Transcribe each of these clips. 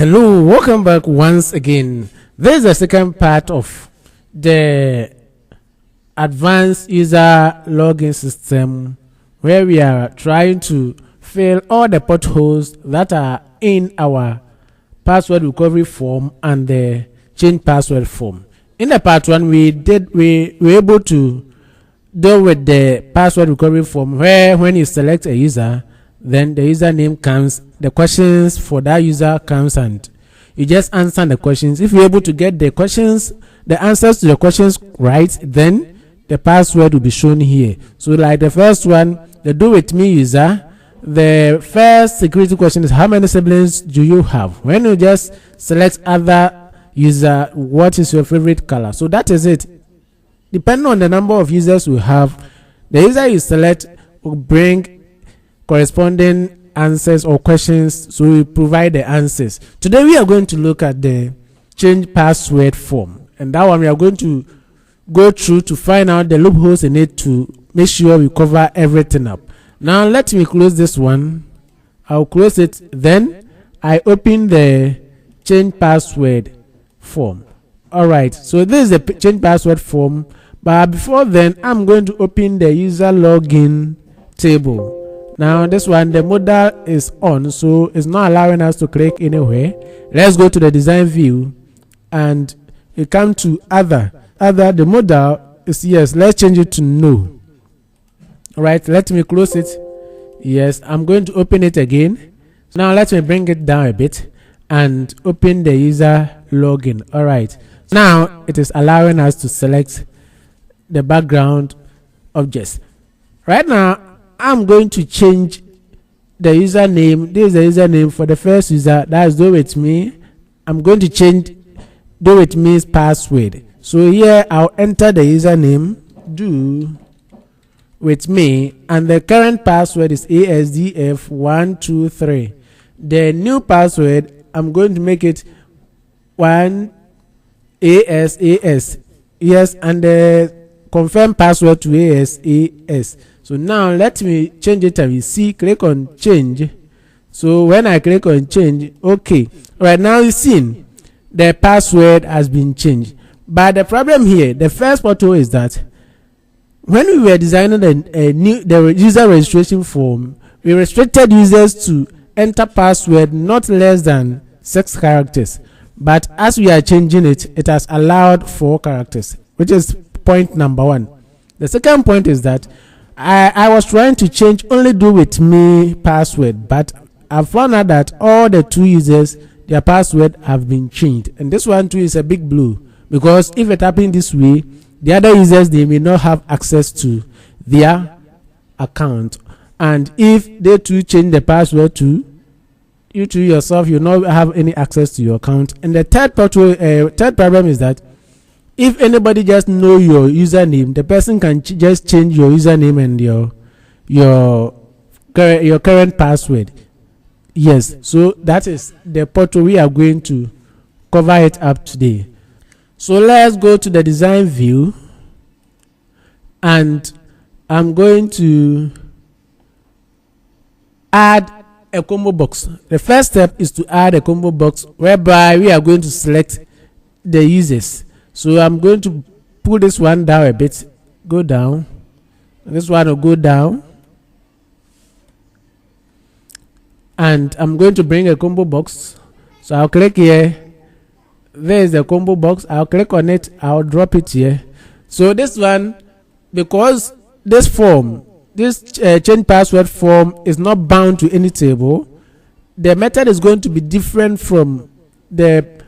Hello, welcome back once again. This is the second part of the advanced user login system where we are trying to fill all the potholes that are in our password recovery form and the change password form. In the part one, we were able to deal with the password recovery form where when you select a user, then the username comes, the questions for that user comes, and you just answer the questions. If you're able to get the questions, the answers to the questions right, then the password will be shown here. So like the first one, the do with me user, the first security question is how many siblings do you have? When you just select other user, what is your favorite color? So that is it. Depending on the number of users you have, the user you select will bring corresponding answers or questions, so we provide the answers. Today we are going to look at the change password form, and that one we are going to go through to find out the loopholes in it to make sure we cover everything up. Now let me close this one. I'll close it, then I open the change password form. Alright, so this is the change password form, but before then I'm going to open the user login table. Now this one, the modal is on, so it's not allowing us to click anywhere. Let's go to the design view and you come to other. The modal is yes. Let's change it to no. All right, let me close it. Yes, I'm going to open it again. Now let me bring it down a bit and open the user login. All right, now it is allowing us to select the background objects. Right now I'm going to change the username. This is the username for the first user, that is do with me. I'm going to change do with me's password. So here I'll enter the username do with me, and the current password is ASDF123. The new password, I'm going to make it 1ASAS. Yes, and the confirm password to ASAS. So now let me change it, and we see click on change. So when I click on change, okay, right now you see the password has been changed. But the problem here, the first photo is that when we were designing the user registration form, we restricted users to enter password not less than 6 characters. But as we are changing it, it has allowed 4 characters, which is point number 1. The second point is that I was trying to change only do with me password, but I found out that all the 2 users, their password have been changed, and this one too is a big blow, because if it happened this way, the other users, they may not have access to their account, and if they too change the password to you to yourself, you not have any access to your account. And the third problem is that if anybody just know your username, the person can just change your username and your current password. Yes, so that is the portal we are going to cover it up today. So let's go to the design view, and I'm going to add a combo box. The first step is to add a combo box whereby we are going to select the users. So I'm going to pull this one down a bit, go down. This one will go down. And I'm going to bring a combo box. So I'll click here. There is the combo box. I'll click on it. I'll drop it here. So this one, because this form, this change password form is not bound to any table, the method is going to be different from the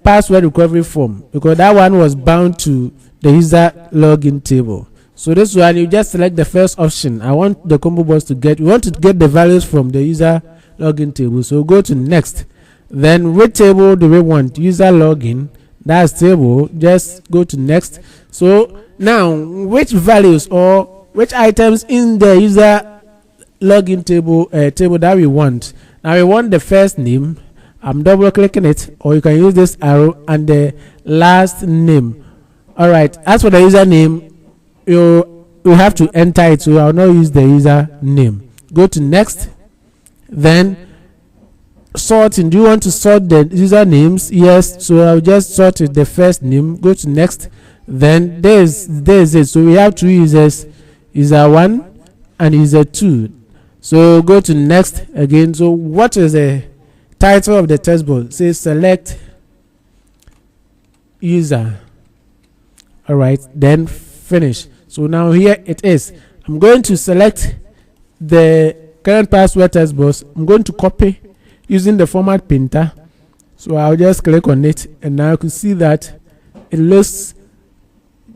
password recovery form, because that one was bound to the user login table. So this one, you just select the first option. I want the combo box to get, we want to get the values from the user login table. So go to next. Then which table do we want? User login, that's table. Just go to next. So now which values or which items in the user login table that we want? Now we want the first name. I'm double clicking it, or you can use this arrow, and the last name. All right, as for the username, you have to enter it, so I'll not use the user name. Go to next, then sorting. Do you want to sort the usernames? Yes, so I'll just sort it, the first name, go to next. Then there's it. So we have two users, user 1 and user 2. So go to next again. So what is the title of the test box? Say select user. All right, then finish. So now here it is. I'm going to select the current password test box. I'm going to copy using the format painter. So I'll just click on it, and now you can see that it looks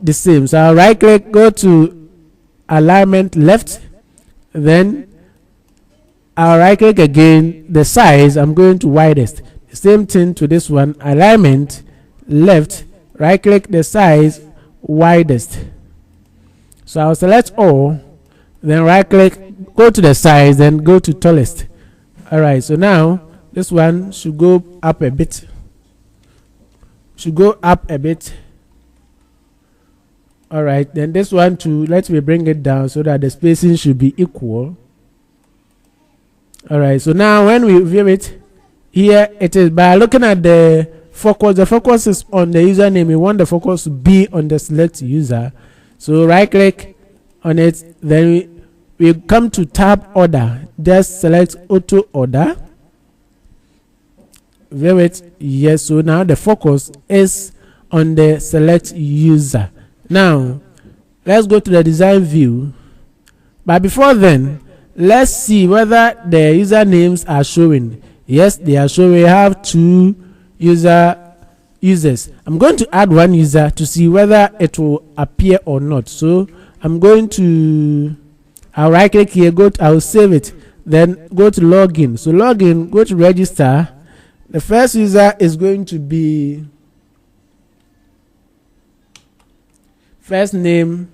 the same. So I'll right click, go to alignment left, then I'll right click again, the size I'm going to widest. The same thing to this one, alignment left, right click, the size widest. So I'll select all, then right click, go to the size, then go to tallest. All right, so now this one should go up a bit, all right, then this one too, let me bring it down so that the spacing should be equal. All right, so now when we view it, here it is. By looking at the focus is on the username. We want the focus to be on the select user. So right click on it, then we come to tab order, just select auto order, view it. Yes, so now the focus is on the select user. Now let's go to the design view, but before then let's see whether the usernames are showing. Yes, they are showing. We have two users. I'm going to add one user to see whether it will appear or not. So I'm going to, I'll right click here, I'll save it, then go to login. So login, go to register. The first user is going to be first name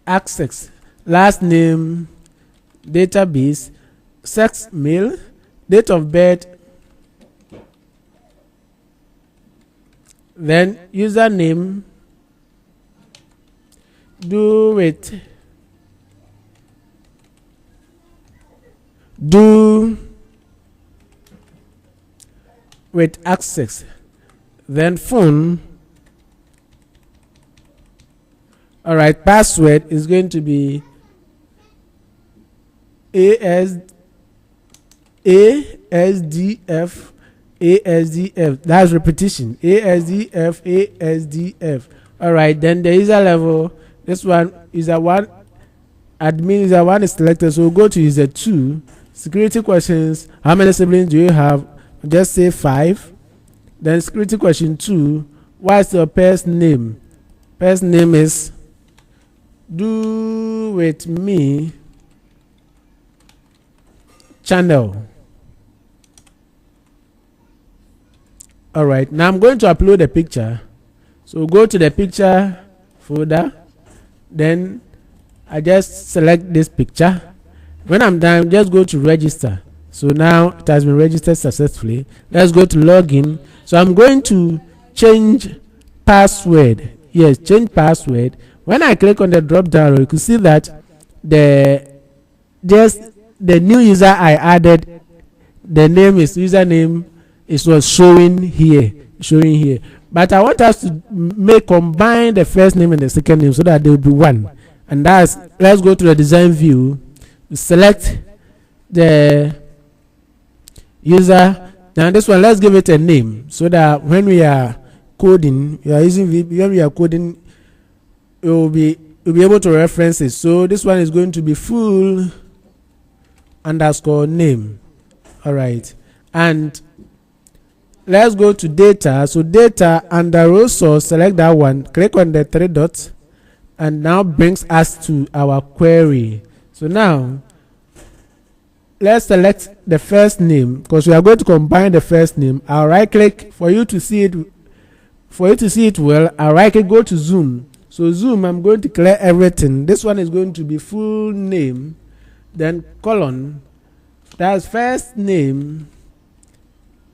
access, last name database, sex male, date of birth, then username, do with access, then phone. All right, password is going to be ASDF. That's repetition. ASDF. All right, then the user level. This one, user 1, admin user 1 is selected. So we'll go to user 2. Security questions. How many siblings do you have? Just say 5. Then security question 2. What's your pairs name? Pairs name is do with me channel. All right, now I'm going to upload a picture. So go to the picture folder, then I just select this picture. When I'm done, just go to register. So now it has been registered successfully. Let's go to login. So I'm going to change password. Yes, change password. When I click on the drop down, you can see that the new user I added, the name is username, it was showing here. But I want us to combine the first name and the second name so that there will be one. And that's, let's go to the design view, select the user. Now this one, let's give it a name so that when we are coding, you'll be able to reference it. So this one is going to be full underscore name. All right, and let's go to data. So data under row source, select that one, click on the 3 dots, and now brings us to our query. So now let's select the first name because we are going to combine the first name. I'll right click for you to see it. Well, I'll right click, go to zoom. So zoom, I'm going to clear everything. This one is going to be full name, then colon, that's first name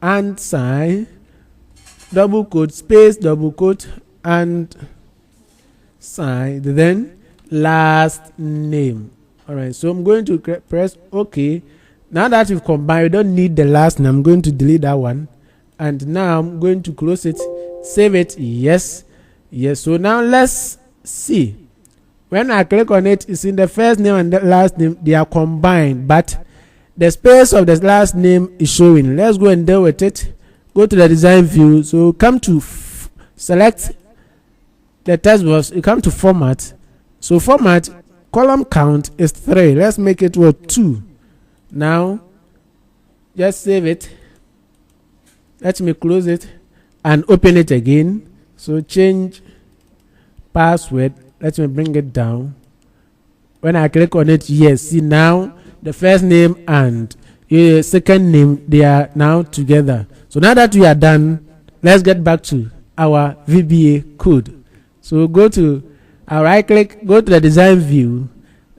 and sign, double quote, space, double quote, and sign, then last name. All right, so I'm going to press OK. Now that we've combined, we don't need the last name. I'm going to delete that one, and now I'm going to close it, save it. Yes. So now let's see. When I click on it, it's in the first name and the last name, they are combined, but the space of the last name is showing. Let's go and deal with it. Go to the design view. So come to select the text box. You come to format. So format, column count is 3. Let's make it 2. Now just save it. Let me close it and open it again. So change password. Let me bring it down. When I click on it, yes, see now the first name and the second name, they are now together. So now that we are done, let's get back to our VBA code. So go to our right click, go to the design view,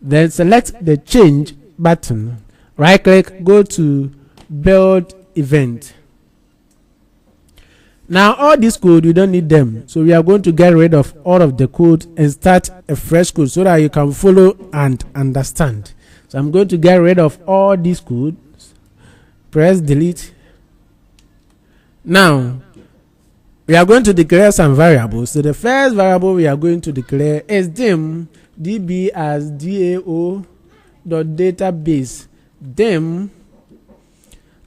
then select the change button. Right click, go to build event. Now all this code, we don't need them, so we are going to get rid of all of the code and start a fresh code so that you can follow and understand. So I'm going to get rid of all these codes. Press delete. Now we are going to declare some variables. So the first variable we are going to declare is dim db as dao.database, dim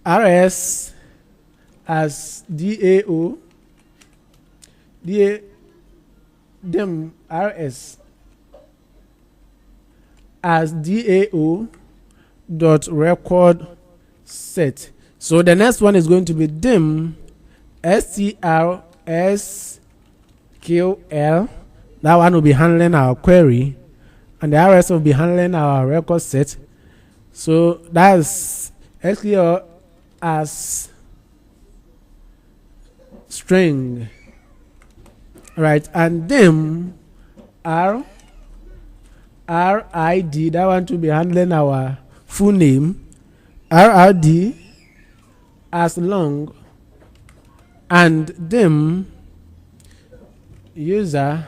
rs as dim rs as dao dot record set. So the next one is going to be dim strSQL. That one will be handling our query, and the rs will be handling our record set. So that's SQL as string, right? And dim rid, that one to be handling our full name, rrd as long, and dim user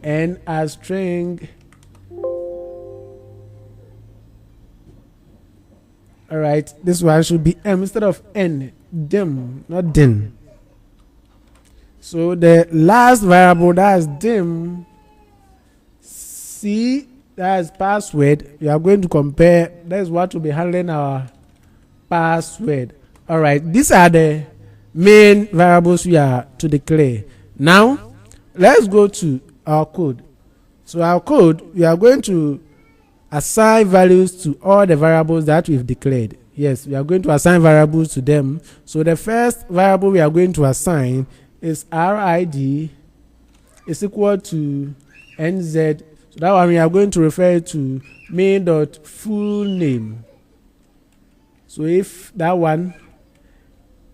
n as string. All right, this one should be m instead of n, dim, not din. So the last variable, that's dim c, that's password. We are going to compare. That's what will be handling our password. All right, these are the main variables we are to declare. Now let's go to our code. So our code, we are going to assign values to all the variables that we've declared. Yes, we are going to assign variables to them. So the first variable we are going to assign is rid is equal to nz. So that one we are going to refer to main.full name. So if that one,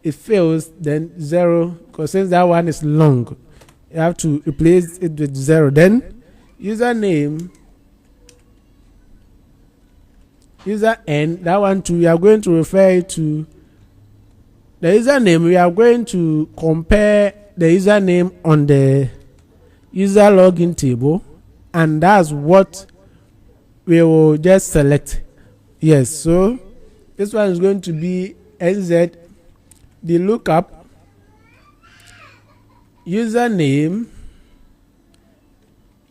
it fails, then 0, because since that one is long, you have to replace it with 0. Then username, user n, that one too, we are going to refer to the username. We are going to compare the username on the user login table, and that's what we will just select. Yes, so this one is going to be nz, the lookup, username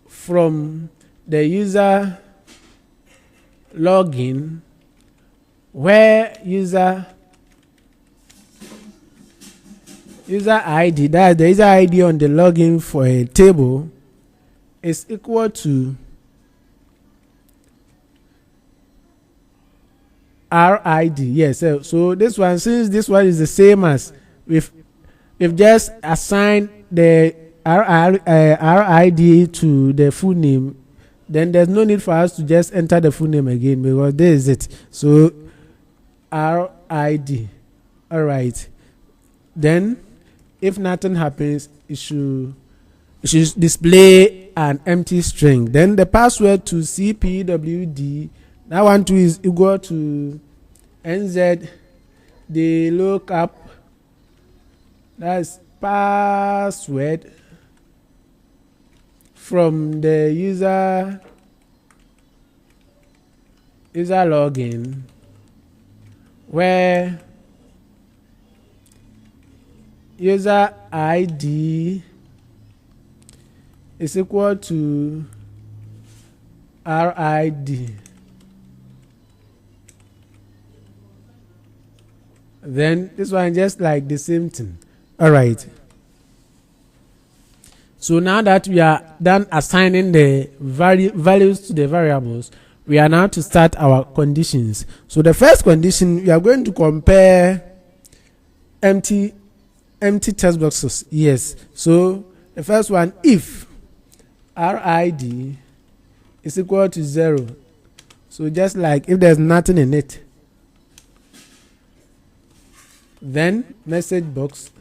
from the user login, where user ID, that the user ID on the login for a table is equal to RID. Yes, so this one, since this one is the same as we've just assigned the RID to the full name, then there's no need for us to just enter the full name again, because there is it. So RID. All right. Then if nothing happens, it should display an empty string. Then the password to cpwd, that one too is equal to nz, the lookup, that's password from the user login, where user ID is equal to RID. Then this one just like the same thing. All right. So now that we are done assigning the values to the variables, we are now to start our conditions. So the first condition, we are going to compare empty text boxes. Yes. So the first one, if RID is equal to 0. So just like if there's nothing in it, then message box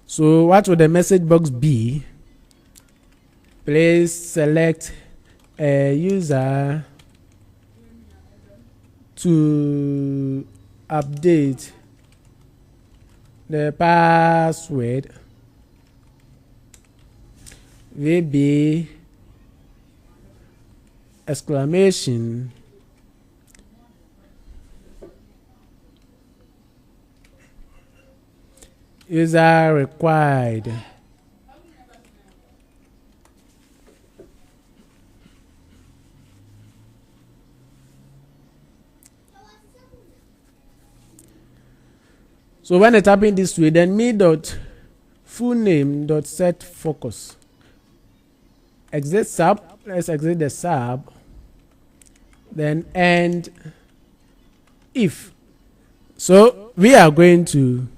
so what would the message box be? Please select a user to update the password VB exclamation user required. So when it happened this way, then me dot full name dot set focus exit sub. Let's exit the sub. Then end if. So we are going to,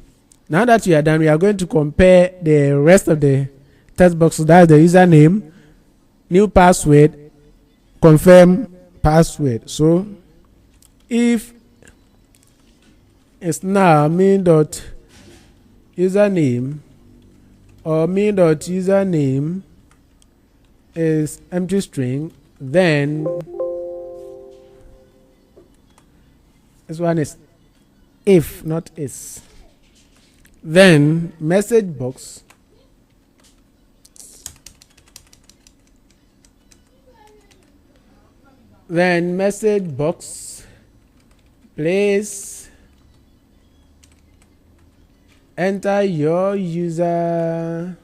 now that we are done, we are going to compare the rest of the text boxes. That's the username, new password, confirm password. So if it's now me dot username or me dot username is empty string, then this one is if, not is. Then message box please enter your username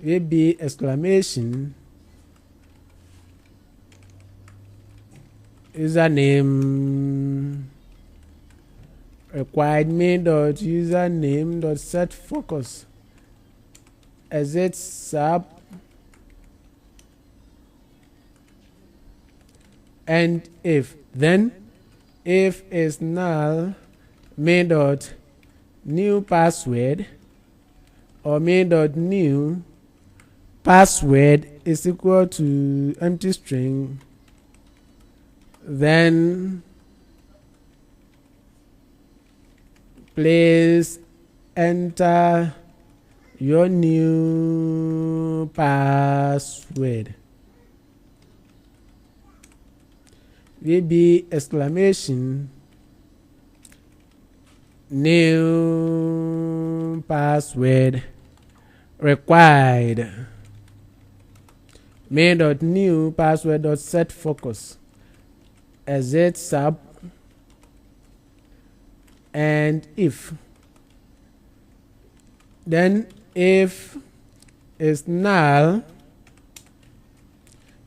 VB exclamation username required me dot username dot set focus exit sub and if. Then if is null, me dot new password or me dot new password is equal to empty string, then please enter your new password VB exclamation new password required me dot new password dot set focus exit sub and if. Then if is null,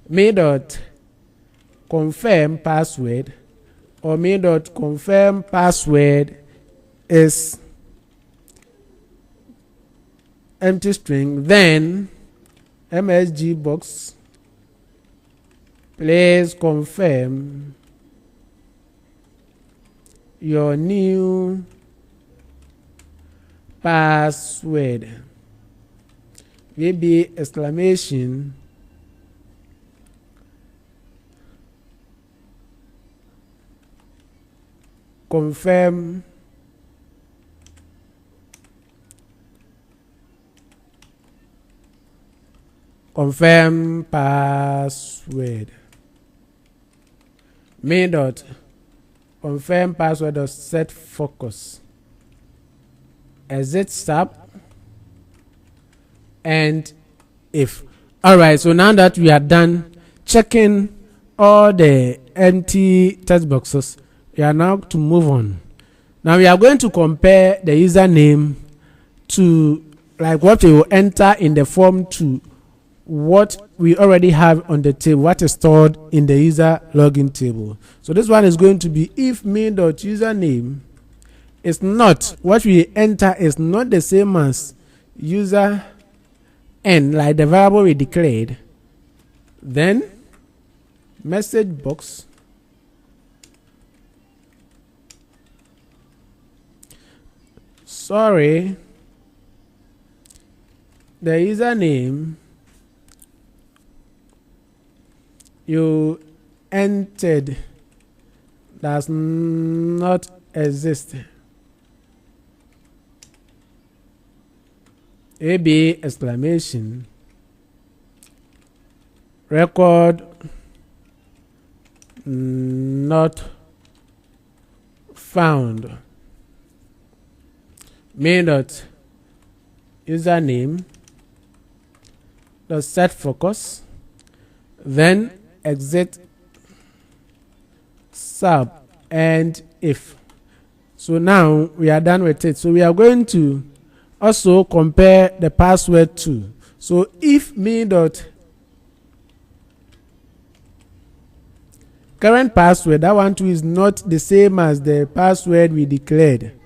me dot confirm password or me dot confirm password is empty string, then MSG box please confirm your new password VB exclamation confirm password me dot confirm password dot set focus exit sub and if. All right, so now that we are done checking all the empty text boxes, we are now to move on. Now we are going to compare the username to like what we will enter in the form to what we already have on the table, what is stored in the user login table. So this one is going to be if main.username is not, what we enter is not the same as user n, like the variable we declared, then message box sorry, the username you entered does not exist. AB exclamation record not found. Main dot username dot set focus, then exit sub and if. So now we are done with it. So we are going to also compare the password to. So if main dot current password, that one too is not the same as the password we declared,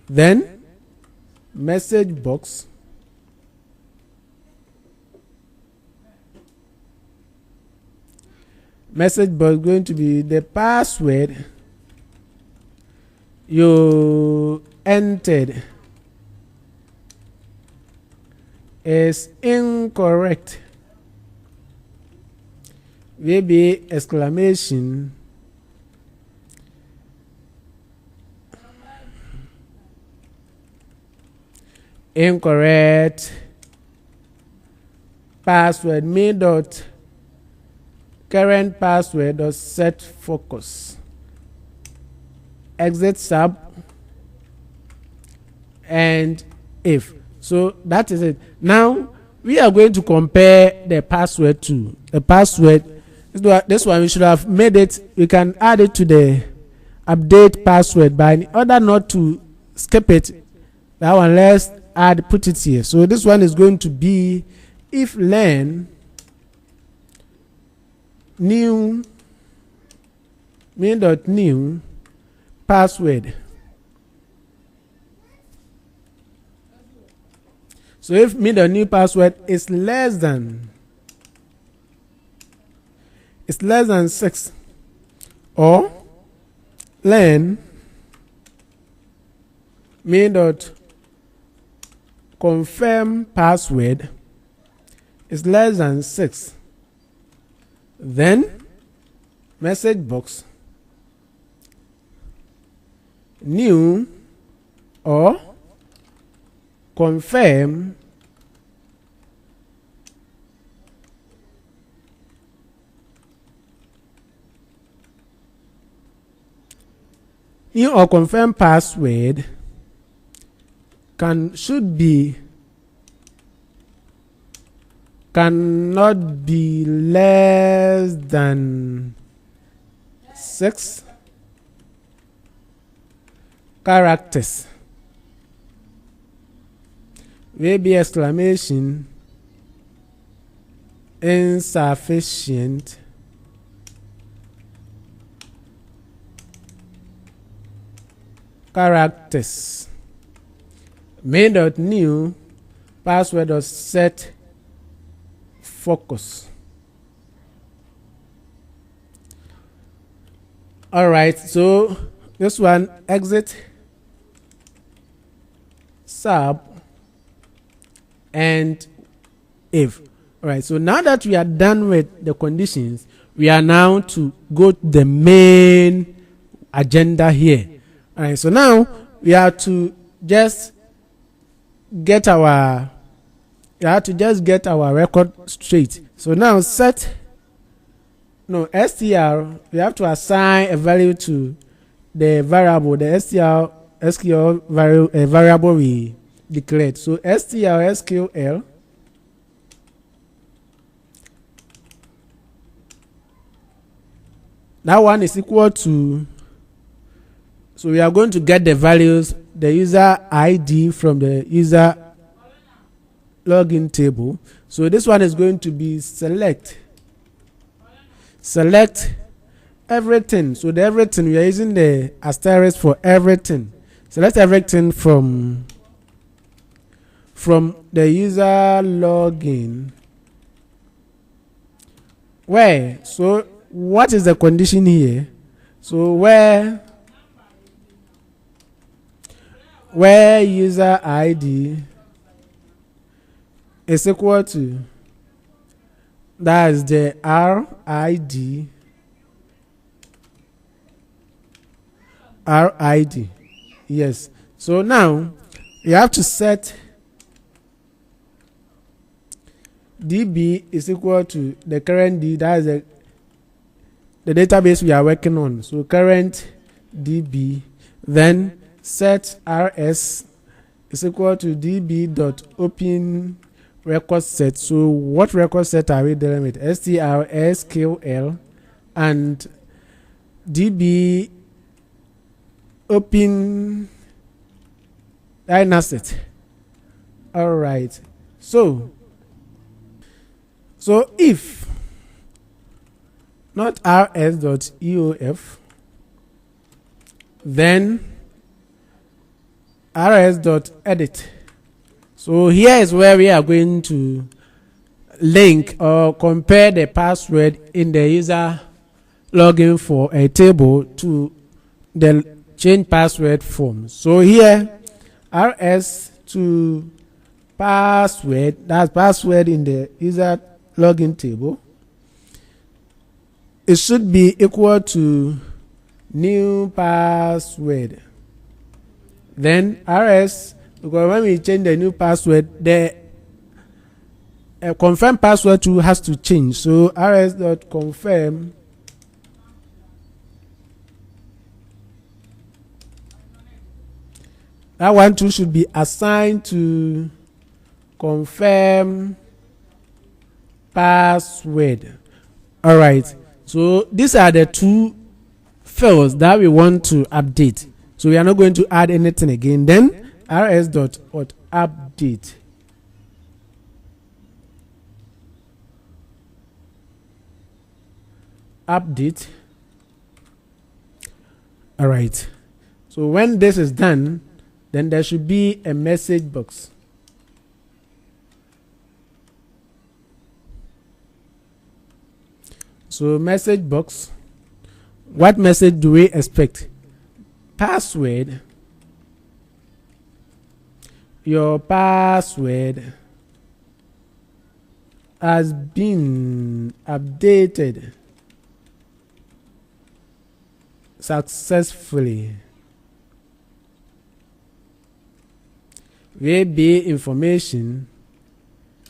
then message box going to be the password you entered is incorrect. Maybe exclamation incorrect password main dot current password dot set focus, exit sub and if. So that is it. Now we are going to compare the password to the password. This one we should have made it, we can add it to the update password, but in order not to skip it, that one let's put it here. So this one is going to be if len new main.new password. So if main.new password is less than 6, or len main.confirm password is less than 6, then message box new or confirm password cannot be less than 6 characters. Maybe exclamation insufficient characters. Main.new password or set focus. All right, so this one exit sub and if. All right, so now that we are done with the conditions, we are now to go to the main agenda here. All right, so now we have to just get our record straight. So now str, we have to assign a value to the variable, the SQL variable we declared. So SQL That one is equal to, so we are going to get the values, the user ID from the user login table. So this one is going to be select everything. So the everything, we are using the asterisk for everything. Select everything from the user login. Where? So what is the condition here? So where user ID is equal to, that is the RID. Yes. So now you have to set DB is equal to the current D, that is the database we are working on. So current DB, then set RS is equal to DB.open record set. So what record set are we dealing with? STR, and DB open asset. All right. So if not rs.eof, then rs.edit. So here is where we are going to link or compare the password in the user login for a table to the change password form. So here rs to password, that's password in the user login table, it should be equal to new password. Then rs, because when we change the new password, the confirm password too has to change. So rs.confirm that one too should be assigned to confirm password. All right. So these are the two fields that we want to update. So we are not going to add anything again. Then rs.update. Update. All right. So when this is done, then there should be a message box. So message box, what message do we expect? Password, your password has been updated successfully. VB information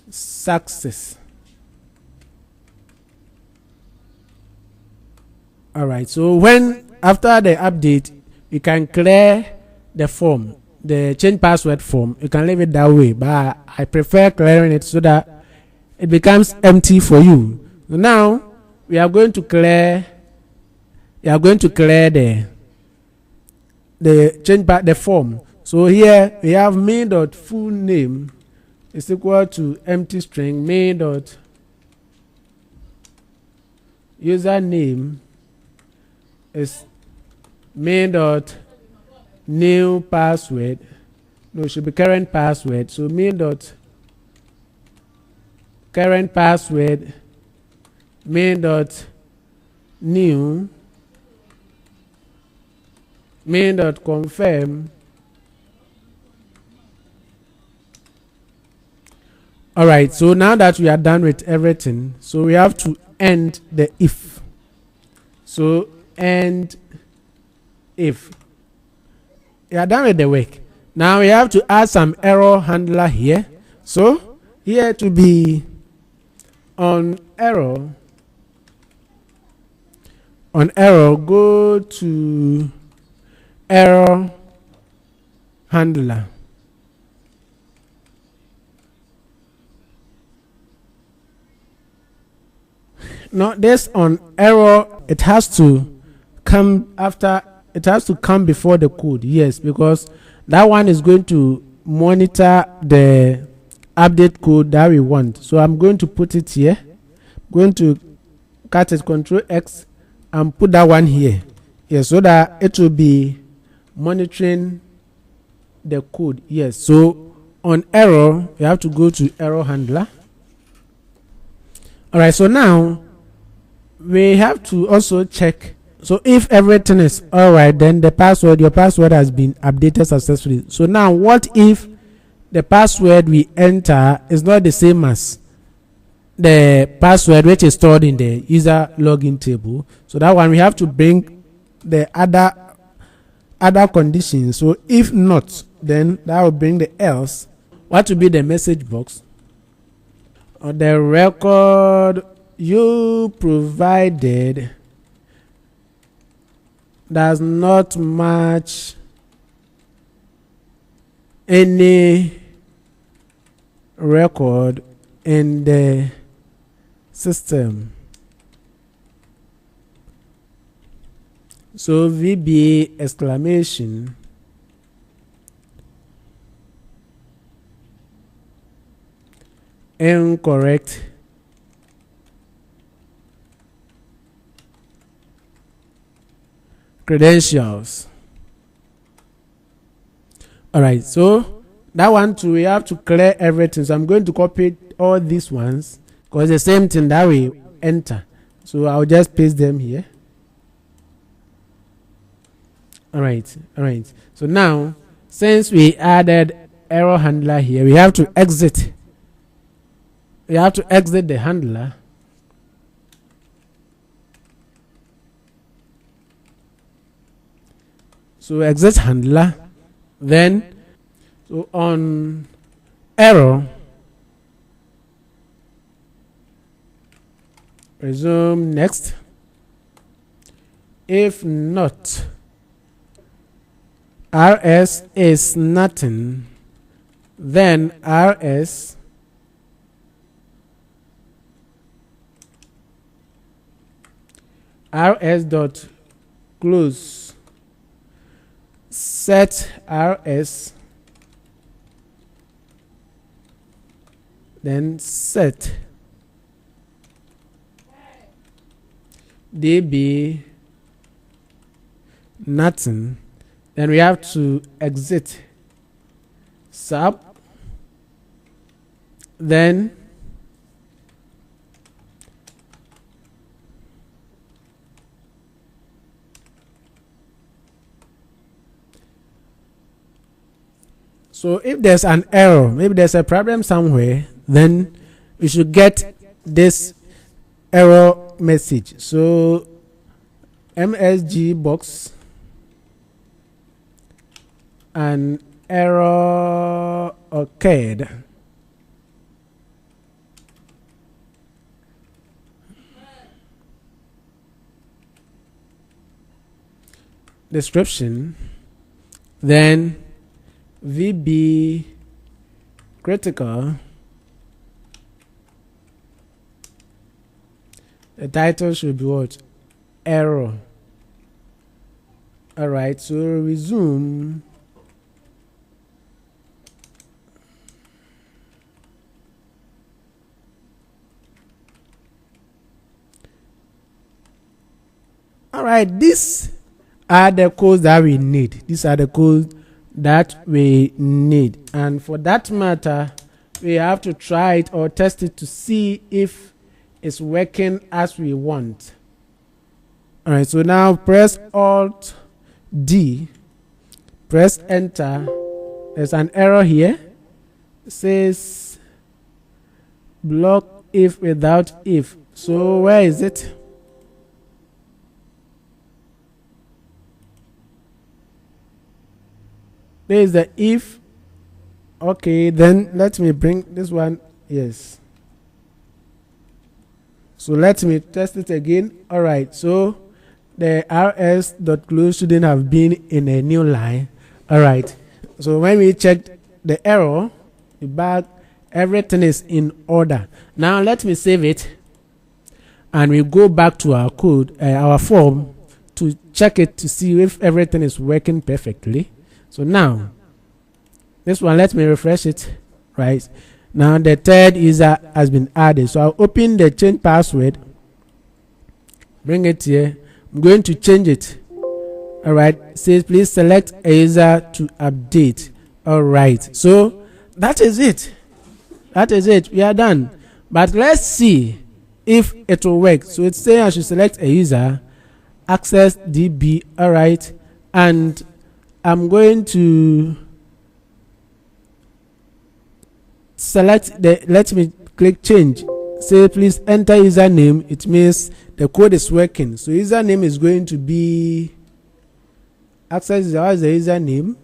success. All right. So when after the update, you can clear the form, the change password form. You can leave it that way, but I prefer clearing it so that it becomes empty for you. So now we are going to clear. We are going to clear the change the form. So here we have main.full name is equal to empty string main.username is main.new password. No, it should be current password. So main.current password main.new main.confirm. All right, so now that we are done with everything, so we have to end the if. So end if. We are done with the work. Now we have to add some error handler here. So here to be on error, go to error handler. Now this on error it has to come after, it has to come before the code. Yes, because that one is going to monitor the update code that we want. So I'm going to put it here, going to cut it, Control X, and put that one here. Yes, so that it will be monitoring the code. Yes, so on error you have to go to error handler. All right, so now we have to also check, so if everything is all right, then the password, your password has been updated successfully. So now what if the password we enter is not the same as the password which is stored in the user login table? So that one we have to bring the other conditions. So if not, then that will bring the else. What will be the message box? Or the record you provided does not match any record in the system. So VB exclamation incorrect credentials. All right, so that one too, we have to clear everything. So I'm going to copy all these ones because the same thing that we enter. So I'll just paste them here. All right. So now, since we added error handler here, we have to exit. We have to exit the handler. So exit handler. Then, so on error, resume next. If not, rs is nothing, then rs dot close, set rs, then set db nothing. Then we have to exit sub, then so if there's an error, maybe there's a problem somewhere, then we should get this error message. So msg box an error occurred. Description, then VB critical. The title should be what? Error. All right, so resume. All right, these are the codes that we need. These are the codes that we need. And for that matter, we have to try it or test it to see if it's working as we want. All right, so now press Alt D, press enter. There's an error here. It says block if without if. So where is it? There is the if. Okay, then let me bring this one. Yes. So let me test it again. All right, so the rs.close shouldn't have been in a new line. All right, so when we checked the error, the bug, everything is in order. Now let me save it and we go back to our code, our form, to check it to see if everything is working perfectly. So now this one, let me refresh it. Right now the third user has been added, so I'll open the change password, bring it here. I'm going to change it. All right, it says please select a user to update. All right, so that is it. We are done. But let's see if it will work. So it's saying I should select a user, access DB. All right, and I'm going to select let me click change. Say please enter username. It means the code is working. So username is going to be access user. What is the username?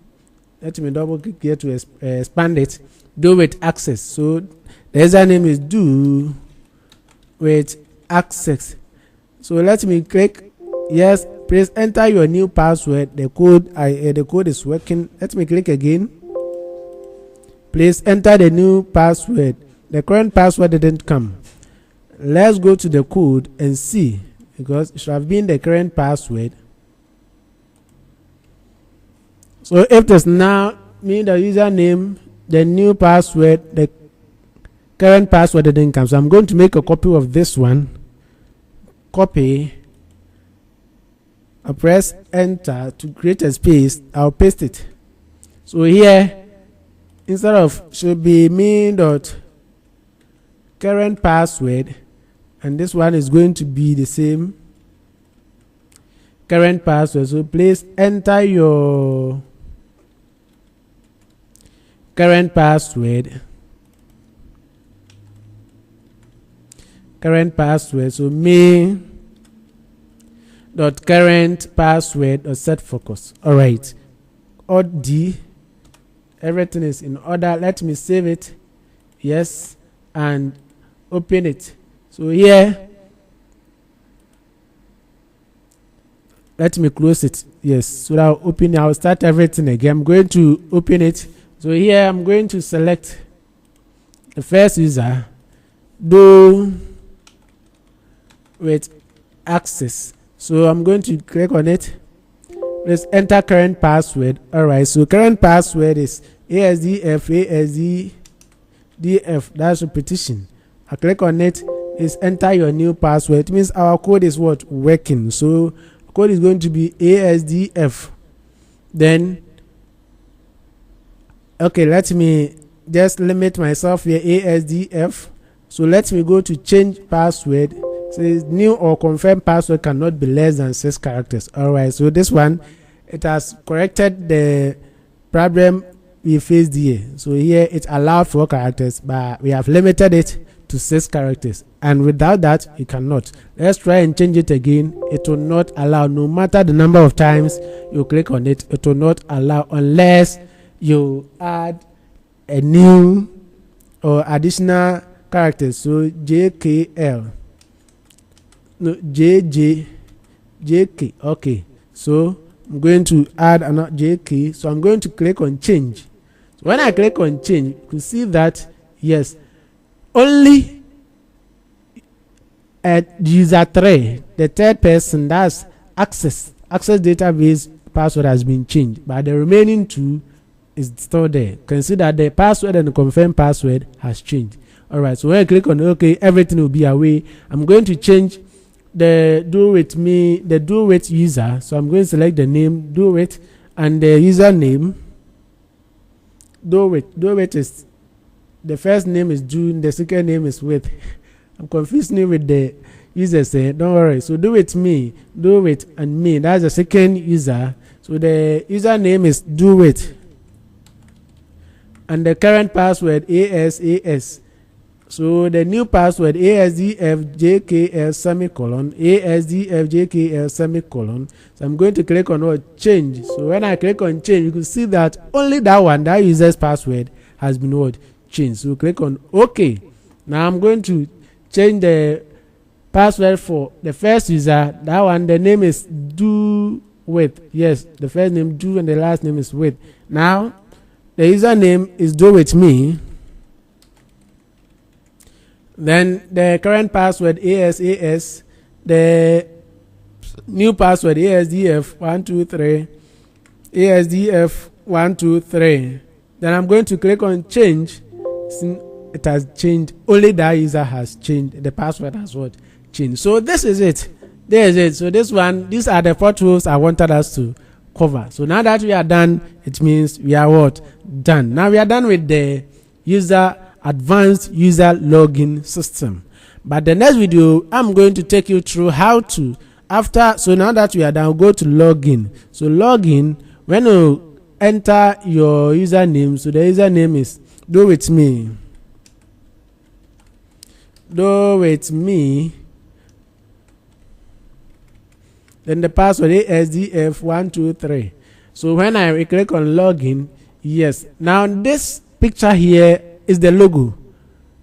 Let me double click here to expand it. Do with access. So the username is do with access. So let me click yes. Please enter your new password. The code is working. Let me click again. Please enter the new password. The current password didn't come. Let's go to the code and see, because it should have been the current password. So if this now mean the username, the new password, the current password didn't come. So I'm going to make a copy of this one. Copy. I press enter to create a space. I'll paste it. So here, instead of should be me dot current password, and this one is going to be the same current password. So please enter your current password. So me dot current password or set focus. All right, or D. Everything is in order. Let me save it. Yes, and open it. So here, let me close it. Yes, so I'll open it. I'll start everything again. I'm going to open it. So here I'm going to select the first user, do with access. So I'm going to click on it. Let's enter current password. All right, so current password is ASDF. That's repetition. I click on it. Is enter your new password. It means our code is what? Working. So code is going to be ASDF. Then okay, let me just limit myself here, ASDF. So let me go to change password. Says new or confirmed password cannot be less than 6 characters. All right, so this one, it has corrected the problem we faced here. So here it allowed 4 characters, but we have limited it to 6 characters, and without that you cannot. Let's try and change it again. It will not allow. No matter the number of times you click on it, it will not allow unless you add a new or additional characters. So JKL, no, JK. Okay, so I'm going to add another JK. So I'm going to click on change. So when I click on change, you can see that yes, only at user 3, the third person, that's access database password has been changed, but the remaining 2 is still there. Consider the password and the confirmed password has changed. All right, so when I click on OK, everything will be away. I'm going to change the do with user. So I'm going to select the name do with and the username. Do with is the first name is do, the second name is with. I'm confusing with the user say, don't worry. So do with me, do with and me. That's the second user. So the username is do with. And the current password ASAS. So the new password ASDFJKL semicolon ASDFJKL semicolon. So I'm going to click on what? Change. So when I click on change, you can see that only that one, that user's password has been what? Changed. So click on OK. Now I'm going to change the password for the first user. That one, the name is do with. Yes, the first name do and the last name is with. Now the username is do with me. Then the current password ASAS, the new password ASDF123, ASDF123. Then I'm going to click on change. It has changed. Only that user has changed. The password has what? Changed. So this is it. There is it. So this one, these are the potholes I wanted us to cover. So now that we are done, it means we are what? Done. Now we are done with the advanced user login system. But the next video, I'm going to take you through how to, so now that we are done, go to login. So login, when you enter your username, so the username is do with me. Then the password ASDF123. So when I click on login, yes. Now this picture here is the logo.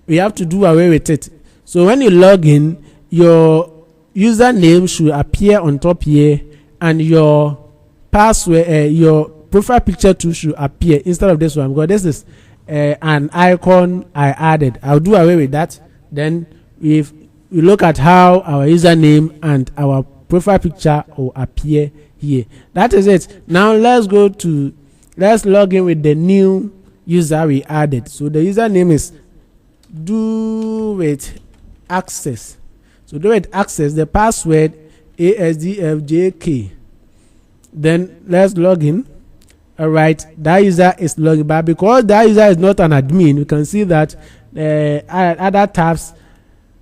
We have to do away with it. So when you log in, your username should appear on top here, and your password, your profile picture too should appear instead of this one, because this is an icon I added. I'll do away with that. Then if we look at how our username and our profile picture will appear here. That is it. Now let's log in with the new user we added. So the username is do with access. So do with access, the password ASDFJK. Then let's log in. All right, that user is logging, but because that user is not an admin, you can see that other tabs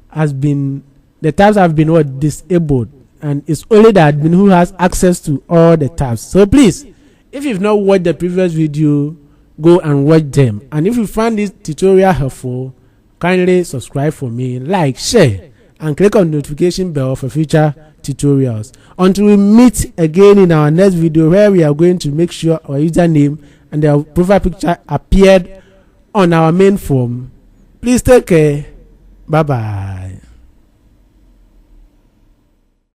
have been what? Disabled, and it's only the admin who has access to all the tabs. So please, if you've not watched the previous video, go and watch them. And if you find this tutorial helpful, kindly subscribe for me, like, share, and click on the notification bell for future tutorials. Until we meet again in our next video, where we are going to make sure our username and their profile picture appeared on our main form. Please take care. Bye bye.